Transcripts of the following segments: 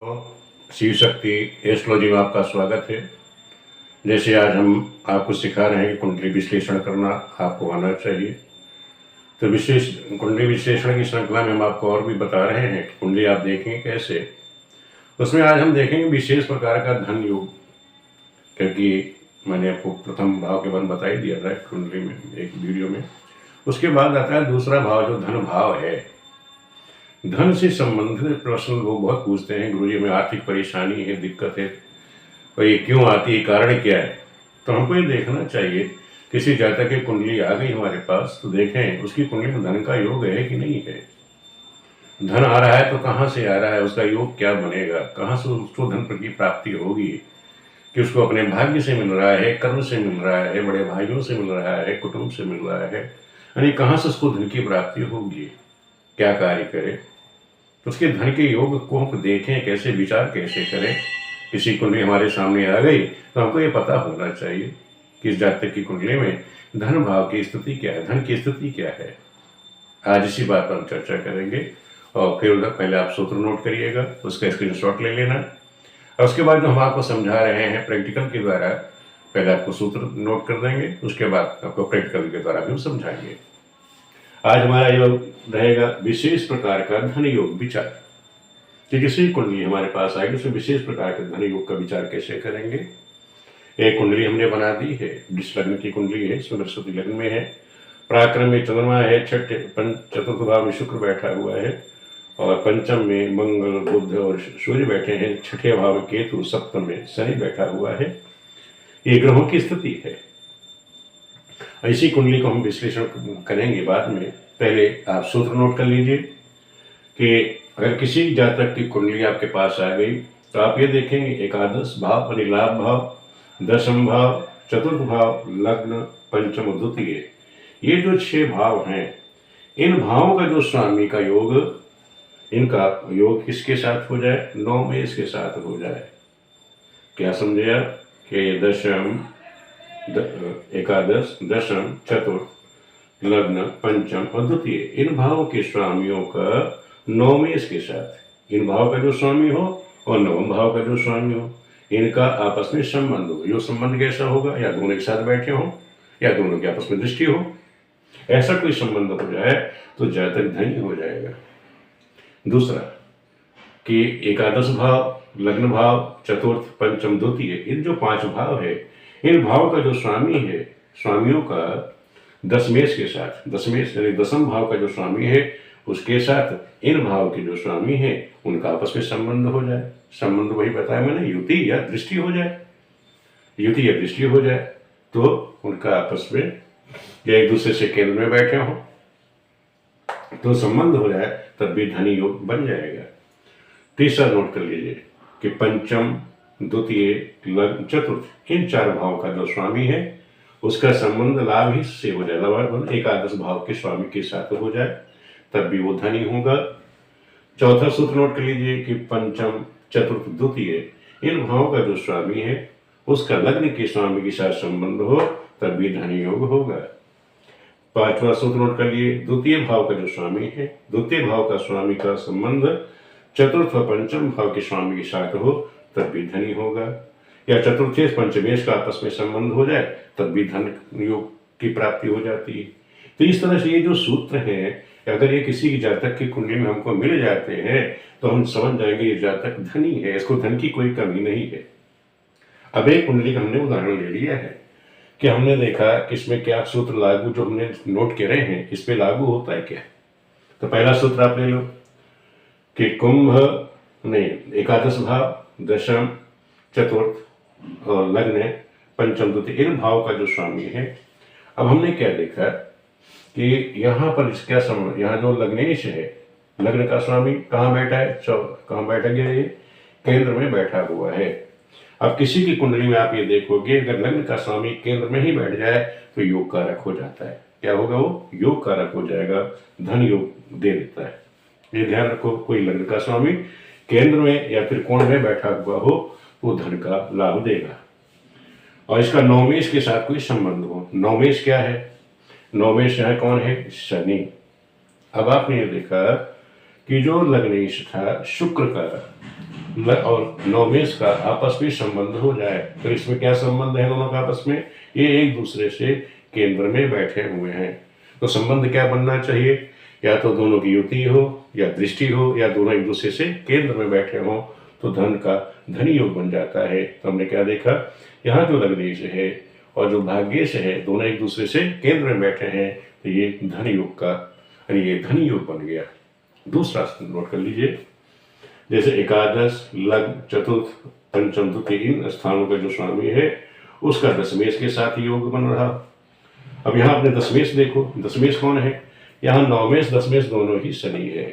तो शिव शक्ति एस्ट्रोलॉजी में आपका स्वागत है। जैसे आज हम आपको सिखा रहे हैं कि कुंडली विश्लेषण करना आपको आना चाहिए। तो विशेष कुंडली विश्लेषण की श्रृंखला में हम आपको और भी बता रहे हैं कि कुंडली आप देखेंगे कैसे। उसमें आज हम देखेंगे विशेष प्रकार का धन योग, क्योंकि मैंने आपको प्रथम भाव के बारे में बता ही दिया था कुंडली में एक वीडियो में। उसके बाद आता है दूसरा भाव जो धन भाव है। धन से संबंधित प्रश्न लोग बहुत पूछते हैं, गुरुजी में आर्थिक परेशानी है, दिक्कत है, और ये क्यों आती है, कारण क्या है। तो हमको ये देखना चाहिए, किसी जातक की कुंडली आ गई हमारे पास तो देखें उसकी कुंडली में धन का योग है कि नहीं है। धन आ रहा है तो कहाँ से आ रहा है, उसका योग क्या बनेगा, कहाँ से उसको धन की प्राप्ति होगी, कि उसको अपने भाग्य से मिल रहा है, कर्म से मिल रहा है, बड़े भाइयों से मिल रहा है, कुटुंब से मिल रहा है, यानी कहाँ से उसको धन की प्राप्ति होगी, क्या कार्य करे। तो उसके धन के योग को हम देखें, कैसे विचार कैसे करें। किसी कुंडली हमारे सामने आ गई तो हमको ये पता होना चाहिए कि इस जातक की कुंडली में धन भाव की स्थिति क्या है, धन की स्थिति क्या है। आज इसी बात पर हम चर्चा करेंगे। और फिर उधर पहले आप सूत्र नोट करिएगा, उसका स्क्रीनशॉट ले लेना, और उसके बाद जो हम आपको समझा रहे हैं प्रैक्टिकल के द्वारा, पहले आपको सूत्र नोट कर देंगे, उसके बाद आपको प्रैक्टिकल के द्वारा भी हम समझाएंगे। आज हमारा योग रहेगा विशेष प्रकार का धन योग विचार, कि किसी कुंडली हमारे पास आएगी उसमें विशेष प्रकार के धन योग का विचार कैसे करेंगे। एक कुंडली हमने बना दी है, वृष लग्न की कुंडली है, इसमें बृहस्पति लग्न में है, पराक्रम में चंद्रमा है, चतुर्थ भाव में शुक्र बैठा हुआ है, और पंचम में मंगल बुध और सूर्य बैठे हैं, छठे भाव में केतु, सप्तम में शनि बैठा हुआ है। ये ग्रहों की स्थिति है। ऐसी कुंडली को हम विश्लेषण करेंगे बाद में। पहले आप सूत्र नोट कर लीजिए कि अगर किसी जातक की कुंडली आपके पास आ गई तो आप ये देखेंगे एकादश भाव यानी लाभ भाव, दशम भाव, चतुर्थ भाव, लग्न, पंचम, द्वितीय, ये जो 6 भाव हैं, इन भावों का जो स्वामी का योग, इनका योग किसके साथ हो जाए, 9 मेष के साथ हो जाए। क्या समझे आप कि दशम, एकादश, दशम, चतुर्थ, लग्न, पंचम और द्वितीय, इन भावों के स्वामियों का 9 मेष के साथ, इन भाव का जो स्वामी हो और 9वें भाव का जो स्वामी हो, इनका आपस में संबंध हो। यो संबंध कैसा होगा, या दोनों एक साथ बैठे हो या दोनों की आपस में दृष्टि हो, ऐसा कोई संबंध हो जाए तो जातक धनी हो जाएगा। दूसरा कि एकादश भाव, लग्न भाव, चतुर्थ, पंचम, द्वितीय, इन जो 5 भाव है, इन भाव का जो स्वामी है, स्वामियों का 10 मेष के साथ, 10 मेष यानी दशम भाव का जो स्वामी है उसके साथ इन भाव के जो स्वामी है उनका आपस में संबंध हो जाए। संबंध वही बताया मैंने, युति या दृष्टि हो जाए, युति या दृष्टि हो जाए तो उनका आपस में या एक दूसरे से केंद्र में बैठे हो तो संबंध हो जाए, तब भी धनी योग बन जाएगा। तीसरा नोट कर लीजिए कि पंचम, द्वितीय, लग्न, चतुर्थ, इन 4 भाव का जो स्वामी है उसका संबंध लाभ ही से हो जाए, लाभ एकादश भाव के स्वामी के साथ हो जाए, तब भी वो धनी होगा। चौथा सूत्र नोट कर लीजिए कि पंचम, चतुर्थ, द्वितीय, इन भावों का जो स्वामी है उसका लग्न के स्वामी के साथ संबंध हो, तब भी धनी योग होगा। पांचवा सूत्र नोट कर लिए, द्वितीय भाव का जो स्वामी है, द्वितीय भाव का स्वामी का संबंध चतुर्थ और पंचम भाव के स्वामी के साथ हो, तब भी धनी होगा। या चतुर्थी पंचमेश का आपस में संबंध हो जाए, तब भी धन योग की प्राप्ति हो जाती है। तो इस तरह से ये जो सूत्र हैं, अगर ये किसी की जातक की कुंडली में हमको मिल जाते हैं तो हम समझ जाएंगे ये जातक धनी है, इसको धन की कोई कमी नहीं है। अब एक कुंडली का हमने उदाहरण ले लिया है कि हमने देखा कि इसमें क्या सूत्र लागू, जो हमने नोट करे हैं इस पे लागू होता है क्या। तो पहला सूत्र आप ले लो कि कुंभ नहीं, एकादश भाव, दशम, चतुर्थ और लग्न, पंचम, द्वितीय, इन भाव का जो स्वामी है। अब हमने क्या देखा कि यहाँ पर इसका संबंध, यहाँ जो लग्नेश है, लग्न का स्वामी कहाँ बैठा है, कहाँ बैठा गया, ये केंद्र में बैठा हुआ है। अब किसी की कुंडली में आप ये देखोगे अगर लग्न का स्वामी केंद्र में ही बैठ जाए तो योग कारक हो जाता है। क्या होगा, वो योग कारक हो जाएगा, धन योग दे देता है। ये ध्यान रखो, कोई लग्न का स्वामी केंद्र में या फिर कोण में बैठा हुआ हो वो धन का लाभ देगा। और इसका 9 मेष के साथ कोई संबंध हो। 9 मेष क्या है, 9 मेष यहाँ कौन है, शनि। अब आपने ये देखा कि जो लग्नेश था शुक्र का और नवमेश का आपस में संबंध हो जाए। तो इसमें क्या संबंध है दोनों का आपस में? ये एक दूसरे से केंद्र में बैठे हुए हैं। तो संबंध क्या बनना चाहिए? या तो दोनों की युति हो, या दृष्टि हो, या दोनों एक दूसरे से केंद्र में बैठे हो, तो धन का धनी योग बन जाता है। तो हमने क्या देखा, यहाँ जो लग्नेश है और जो भाग्येश है दोनों एक दूसरे से केंद्र में बैठे हैं, तो ये धन योग का ये धनी योग बन गया। दूसरा नोट कर लीजिए, जैसे एकादश, लग्न, चतुर्थ, पंचम, द्वितीय, इन स्थानों का जो स्वामी है उसका दशमेश के साथ योग बन रहा। अब यहाँ अपने दशमेश देखो, दशमेश कौन है? यहाँ नवमेश दशमेश दोनों ही शनि है।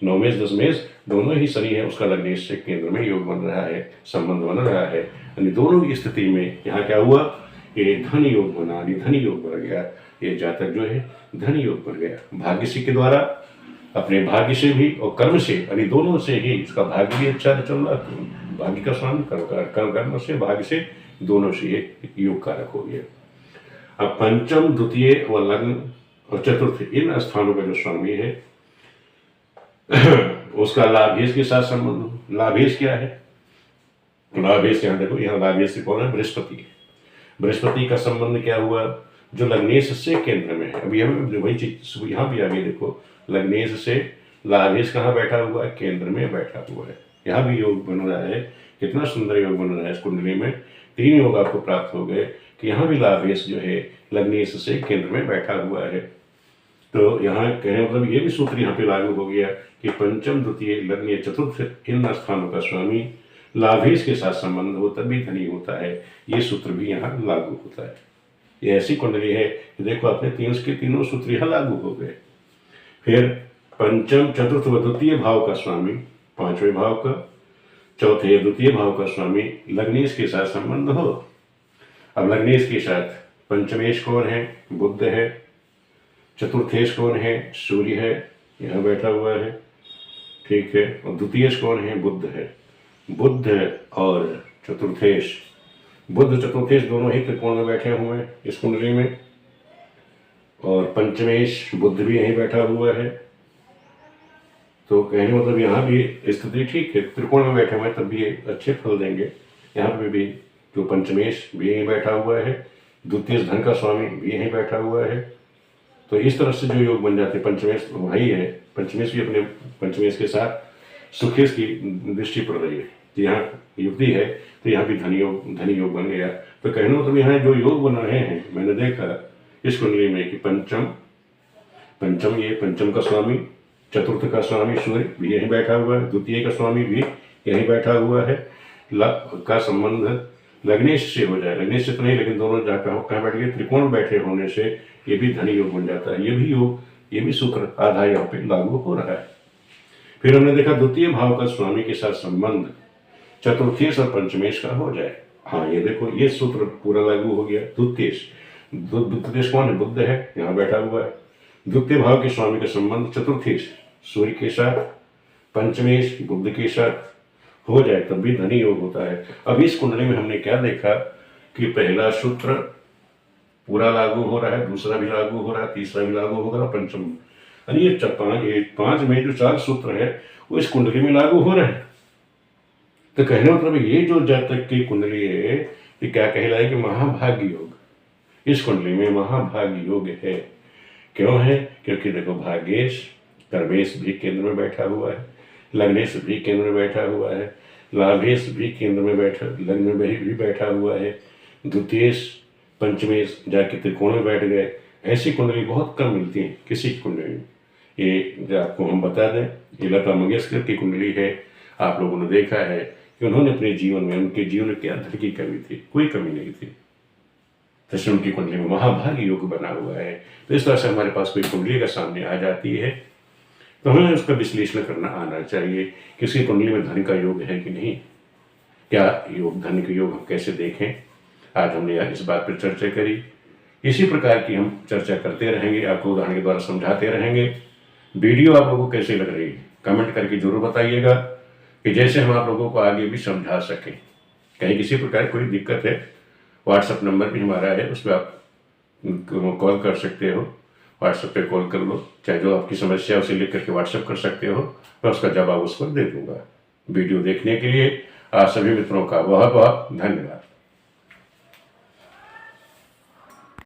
नवमेश दशमेश दोनों ही शनि है, उसका लग्नेश से केंद्र में योग बन रहा है, संबंध बन रहा है। यानी दोनों की स्थिति में यहाँ क्या हुआ, ये धन योग बना, धन योग बन गया। ये जातक जो है धन योग बन गया भाग्यशी के द्वारा, अपने भाग्य से भी और कर्म से, यानी दोनों से ही इसका भाग्य भी अच्छा चल रहा। भाग्य का स्वामी कर्म से, भाग्य से, दोनों से ये योग कारक हो गया। अब पंचम, द्वितीय व लग्न और चतुर्थ, इन स्थानों का जो स्वामी है उसका लाभेश के साथ संबंध। लाभेश क्या है? लाभेश यहाँ देखो, यहाँ लाभेश से कौन है? बृहस्पति। बृहस्पति का संबंध क्या हुआ? जो लग्नेश से केंद्र में है। अभी हम वही चीज यहाँ भी आगे देखो, लग्नेश से लाभेश कहाँ बैठा हुआ है? केंद्र में बैठा हुआ है। यहाँ भी योग बन रहा है, कितना सुंदर योग बन रहा है। इस कुंडली में 3 योग आपको प्राप्त हो गए कि यहाँ भी लाभेश जो है लग्नेश से केंद्र में बैठा हुआ है। तो यहाँ कहने मतलब ये भी सूत्र यहाँ पे लागू हो गया कि पंचम, द्वितीय, लग्न, चतुर्थ, इन स्थानों का स्वामी लाभेश के साथ संबंध हो तभी धनी होता है। ये सूत्र भी यहाँ लागू होता है। ये ऐसी कुंडली है कि देखो अपने तीनों सूत्र यहाँ लागू हो गए। फिर पंचम, चतुर्थ व द्वितीय भाव का स्वामी, 5वें भाव का, चौथे द्वितीय भाव का स्वामी लग्नेश के साथ संबंध हो। अब लग्नेश के साथ पंचमेश कौन है? बुध है। चतुर्थेश कौन है? सूर्य है, यहाँ बैठा हुआ है, ठीक है। और द्वितीयेश कौन है? बुध है। बुध और चतुर्थेश, बुध चतुर्थेश दोनों ही त्रिकोण में बैठे हुए हैं इस कुंडली में। और पंचमेश बुध भी यहीं बैठा हुआ है। तो कहने मतलब यहाँ भी स्थिति ठीक है, त्रिकोण में बैठे हुए हैं तब भी अच्छे फल देंगे। यहाँ पे भी जो पंचमेश भी यहीं बैठा हुआ है, द्वितीय धन का स्वामी भी यहीं बैठा हुआ है। तो इस तरह से जो योग बन जाते हैं, पंचमेश वही है, पंचमेश भी अपने पंचमेश के साथ सुखेश की दृष्टि पड़ रही है। तो यहाँ युक्ति है, तो यहाँ भी धनी योग बन गया। तो कहने मतलब यहाँ जो योग बन रहे हैं, मैंने देखा इस कुंडली में कि पंचम ये पंचम का स्वामी, चतुर्थ का स्वामी सूर्य भी यहीं बैठा हुआ है, द्वितीय का स्वामी भी यहीं बैठा हुआ है। का संबंध लग्नेश से हो जाए, लग्नेश से तो नहीं, लेकिन दोनों जाकर कहाँ बैठ गए? त्रिकोण बैठे होने से ये भी धनी योग बन जाता है। ये भी योग, ये भी शुक्र आधा यहाँ पे लागू हो रहा है। फिर हमने देखा द्वितीय भाव का स्वामी के साथ संबंध चतुर्थेश और पंचमेश का हो जाए। हाँ, ये देखो ये सूत्र पूरा लागू हो गया। द्वितीयेश कौन है? बुध है, यहाँ बैठा हुआ है। द्वितीय भाव के स्वामी का संबंध चतुर्थेश सूर्य के साथ, पंचमेश बुध के साथ हो जाए तब भी धनी योग होता है। अब इस कुंडली में हमने क्या देखा कि पहला सूत्र पूरा लागू हो रहा है, दूसरा भी लागू हो रहा है, तीसरा भी लागू होगा, पंचम, यानी ये 5 में जो 4 सूत्र है वो इस कुंडली में लागू हो रहे हैं। तो कहने मतलब ये जो जातक की कुंडली है ये क्या कहलाएगी? महाभाग्य योग। इस कुंडली में महाभाग्य योग है। क्यों है? क्योंकि देखो भाग्येश, कर्मेश भी केंद्र में बैठा हुआ है, लग्नेश भी केंद्र में बैठा हुआ है, लाभेश भी केंद्र में बैठा, लग्न में भी बैठा हुआ है, द्वितीयेश पंचमेश जाके त्रिकोण में बैठ गए। ऐसी कुंडली बहुत कम मिलती है किसी कुंडली में। ये जो आपको हम बता दें, ये लता मंगेशकर की कुंडली है। आप लोगों ने देखा है कि उन्होंने अपने जीवन में, उनके जीवन में क्या धन की कमी थी? कोई कमी नहीं थी। तो उनकी कुंडली में महाभाग्य योग बना हुआ है। तो इस तरह से हमारे पास कोई कुंडली का सामने आ जाती है तो हमें उसका विश्लेषण करना आना चाहिए। किसी कुंडली में धन का योग है कि नहीं, क्या योग, धन का योग हम कैसे देखें। आज हमने इस बात पर चर्चा करी। इसी प्रकार की हम चर्चा करते रहेंगे, आपको उदाहरण के द्वारा समझाते रहेंगे। वीडियो आप लोगों को कैसे लग रही है कमेंट करके जरूर बताइएगा, कि जैसे हम आप लोगों को आगे भी समझा सकें। कहीं किसी प्रकार कोई दिक्कत है, व्हाट्सएप नंबर भी हमारा है, उस पर आप कॉल कर सकते हो व्हाट्सएप पे कॉल कर लो, चाहे जो आपकी समस्या उसे लिख करके व्हाट्सएप कर सकते हो, मैं उसका जवाब उस पर दे दूंगा। वीडियो देखने के लिए आप सभी मित्रों का बहुत बहुत धन्यवाद।